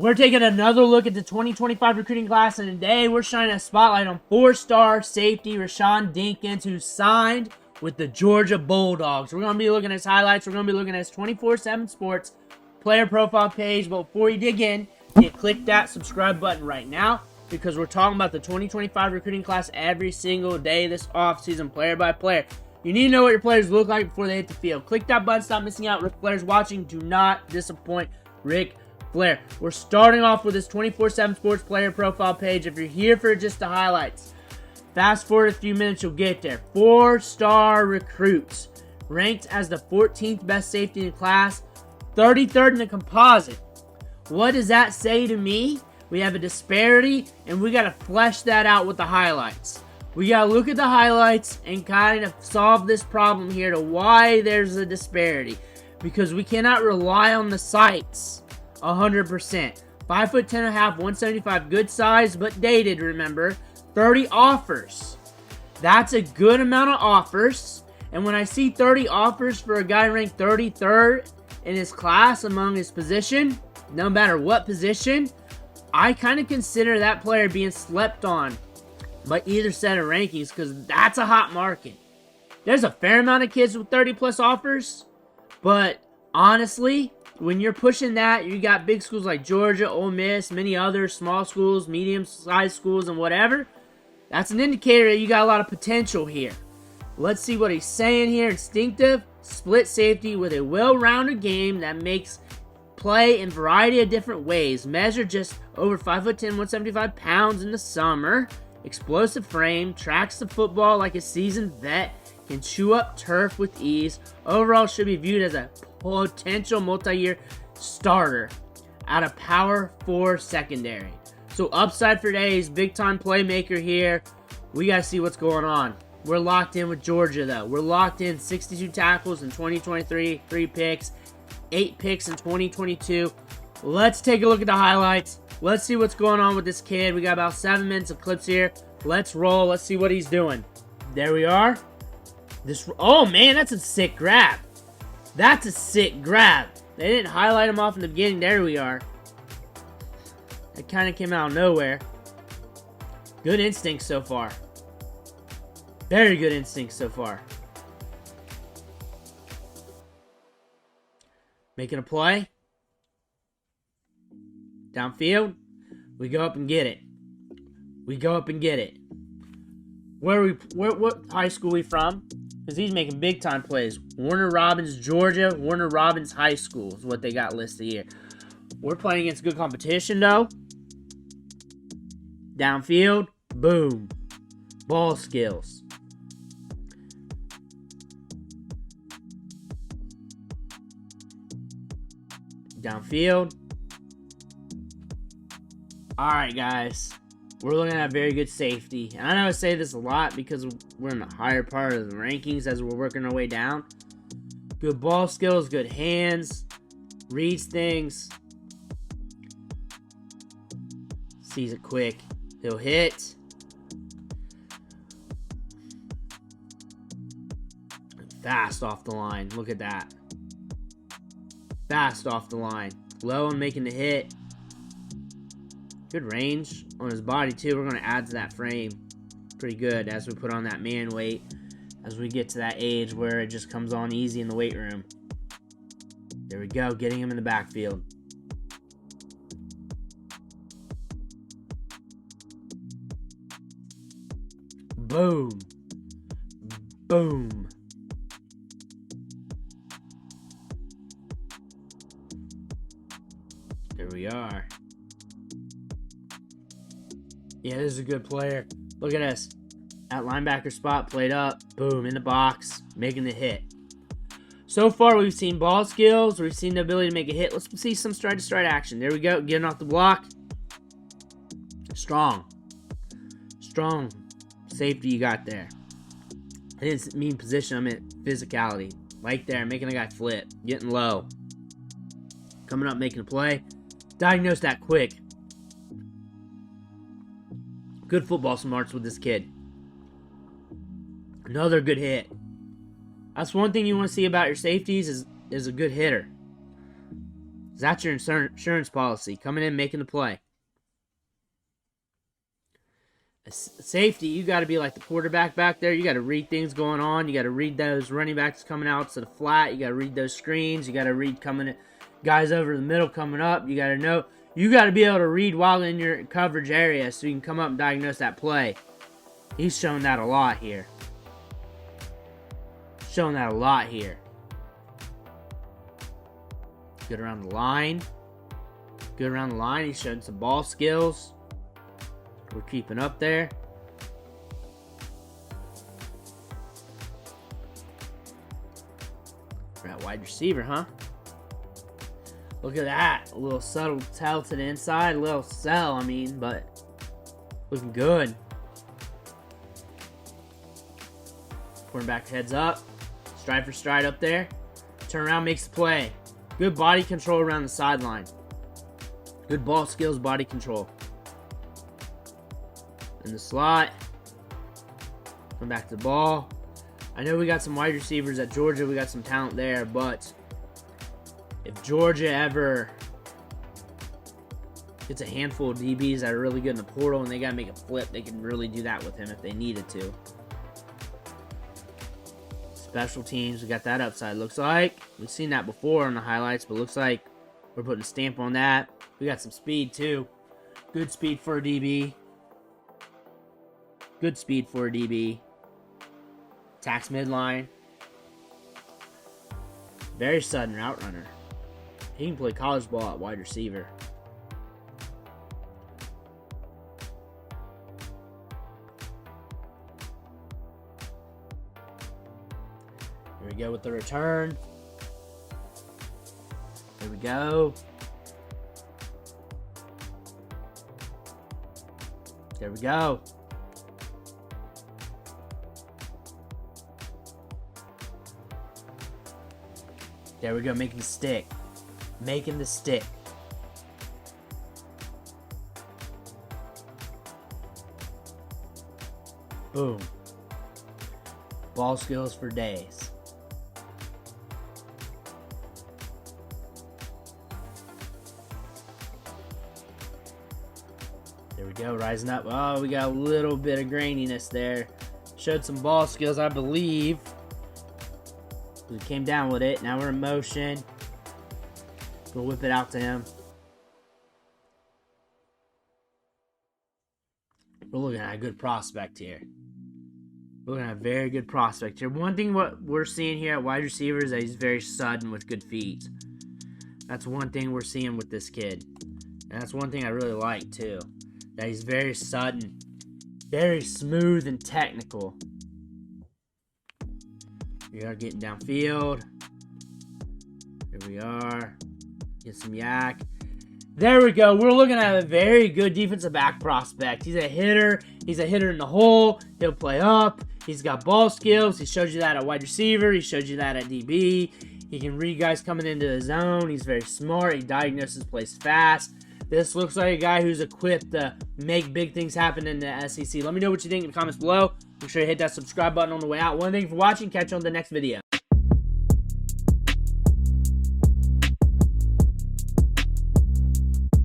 We're taking another look at the 2025 recruiting class, and today we're shining a spotlight on four-star safety Rasean Dinkins, who signed with the Georgia Bulldogs. We're going to be looking at his highlights. We're going to be looking at his 24/7 Sports player profile page. But before you dig in, you click that subscribe button right now, because we're talking about the 2025 recruiting class every single day this offseason, player by player. You need to know what your players look like before they hit the field. Click that button. Stop missing out. Rick Flair's watching. Do not disappoint Rick Flair. We're starting off with this 24/7 Sports player profile page. If you're here for just the highlights, fast forward a few minutes, you'll get there. Four-star recruits, ranked as the 14th best safety in the class, 33rd in the composite. What does that say to me? We have a disparity, and we got to flesh that out with the highlights. We got to look at the highlights and kind of solve this problem here to why there's a disparity, because we cannot rely on the sites 100%. 5'10.5", 175, good size, but dated, remember. 30 offers. That's a good amount of offers. And when I see 30 offers for a guy ranked 33rd in his class among his position, no matter what position, I kind of consider that player being slept on by either set of rankings, because that's a hot market. There's a fair amount of kids with 30-plus offers, but honestly, when you're pushing that, you got big schools like Georgia, Ole Miss, many other small schools, medium-sized schools, and whatever. That's an indicator that you got a lot of potential here. Let's see what he's saying here. Instinctive, split safety with a well-rounded game that makes play in a variety of different ways. Measured just over 5'10", 175 pounds in the summer. Explosive frame, tracks the football like a seasoned vet, can chew up turf with ease. Overall, should be viewed as a potential multi-year starter at a Power 4 secondary. So upside for days, big-time playmaker here. We got to see what's going on. We're locked in with Georgia, though. We're locked in 62 tackles in 2023, 3 picks, 8 picks in 2022. Let's take a look at the highlights. Let's see what's going on with this kid. We got about 7 minutes of clips here. Let's roll. Let's see what he's doing. There we are. Oh, man, that's a sick grab. That's a sick grab. They didn't highlight him off in the beginning. There we are. It kind of came out of nowhere. Good instinct so far. Very good instinct so far. Making a play. Downfield. We go up and get it. We go up and get it. What high school we from? Because he's making big time plays. Warner Robins, Georgia. Warner Robins High School is what they got listed here. We're playing against good competition, though. Downfield. Boom. Ball skills. Downfield. Alright, guys. We're looking at a very good safety. And I know I say this a lot because we're in the higher part of the rankings as we're working our way down. Good ball skills, good hands, reads things. Sees it quick. He'll hit. Fast off the line. Look at that. Fast off the line. Low and making the hit. Good range on his body, too. We're going to add to that frame pretty good as we put on that man weight, as we get to that age where it just comes on easy in the weight room. There we go, getting him in the backfield. Boom. Boom. There we are. Yeah, this is a good player. Look at this. At linebacker spot, played up. Boom, in the box, making the hit. So far, we've seen ball skills. We've seen the ability to make a hit. Let's see some stride-to-stride action. There we go, getting off the block. Strong. Strong safety you got there. I didn't mean position, I meant physicality. Right there, making a guy flip. Getting low. Coming up, making a play. Diagnose that quick. Good football smarts with this kid. Another good hit. That's one thing you want to see about your safeties is a good hitter. That's your insurance policy. Coming in, making the play. Safety, you got to be like the quarterback back there. You got to read things going on. You got to read those running backs coming out to the flat. You got to read those screens. You got to read guys over the middle coming up. You got to know. You got to be able to read while in your coverage area so you can come up and diagnose that play. He's shown that a lot here. Showing that a lot here. Good around the line. Good around the line. He's showing some ball skills. We're keeping up there. We're at wide receiver, huh? Look at that. A little subtle tell to the inside. A little sell, I mean, but looking good. Quarterback heads up. Stride for stride up there. Turn around, makes the play. Good body control around the sideline. Good ball skills, body control. In the slot. Come back to the ball. I know we got some wide receivers at Georgia. We got some talent there, but if Georgia ever gets a handful of DBs that are really good in the portal and they got to make a flip, they can really do that with him if they needed to. Special teams, we got that upside. Looks like we've seen that before on the highlights, but looks like we're putting a stamp on that. We got some speed too. Good speed for a DB. Good speed for a DB. Attacks midline. Very sudden route runner. He can play college ball at wide receiver. Here we go with the return. Here we go. There we go. There we go, making the stick. Making the stick. Boom. Ball skills for days. There we go, rising up. Oh, we got a little bit of graininess there. Showed some ball skills, I believe. We came down with it. Now we're in motion. We'll whip it out to him. We're looking at a good prospect here. We're looking at a very good prospect here. One thing what we're seeing here at wide receiver is that he's very sudden with good feet. That's one thing we're seeing with this kid. And that's one thing I really like too. That he's very sudden. Very smooth and technical. We are getting downfield. Here we are. Get some yak. There we go. We're looking at a very good defensive back prospect. He's a hitter. He's a hitter in the hole. He'll play up. He's got ball skills. He showed you that at wide receiver. He showed you that at DB. He can read guys coming into the zone. He's very smart. He diagnoses plays fast. This looks like a guy who's equipped to make big things happen in the SEC. Let me know what you think in the comments below. Make sure you hit that subscribe button on the way out. Thank you for watching. Catch you on the next video.